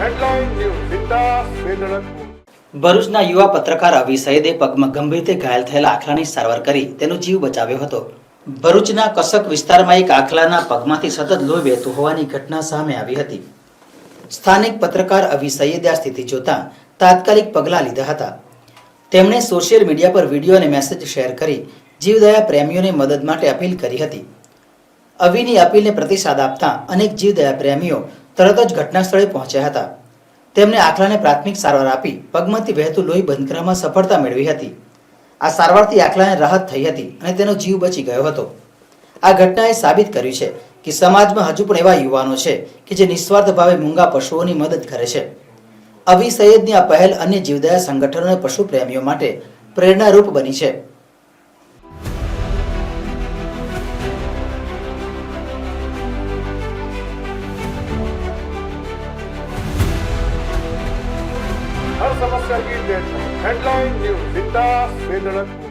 Headline news સીધા વેદળક. ભરૂચના યુવા પત્રકાર અવી સૈયદે પગમાં ગંભીર રીતે ઘાયલ થયેલા આખલાની સારવાર કરી તેનો જીવ બચાવ્યો હતો. ભરૂચના કસક વિસ્તારમાં એક આખલાના પગમાંથી સતત લોહી વહેતું હોવાની ઘટના સામે આવી હતી. સ્થાનિક પત્રકાર અવી સૈયદે આ સ્થિતિ જોતા તાત્કાલિક પગલાં લીધા હતા. તેમણે સોશિયલ મીડિયા પર વિડીયો અને મેસેજ શેર કરી જીવદયા પ્રેમીઓને મદદ માટે અપીલ કરી હતી. અવીની અપીલને પ્રતિસાદ આપતા અનેક જીવદયા પ્રેમીઓ તરત જ ઘટના સ્થળે પહોંચ્યા હતા. તેમણે આખલાને પ્રાથમિક સારવાર આપી પગમાંથી વહેતું લોહી બંધ કરવામાં સફળતા મેળવી હતી. આ સારવારથી આખલાને રાહત થઈ હતી અને તેનો જીવ બચી ગયો હતો. આ ઘટનાએ સાબિત કર્યું છે કે સમાજમાં હજુ પણ એવા યુવાનો છે કે જે નિસ્વાર્થ ભાવે મૂંગા પશુઓની મદદ કરે છે. અવી સૈયદની આ પહેલ અન્ય જીવદયા સંગઠનો અને પશુ પ્રેમીઓ માટે પ્રેરણારૂપ બની છે. हर समस्या की डेट हेडलाइन न्यूज सीधा वेदड़क.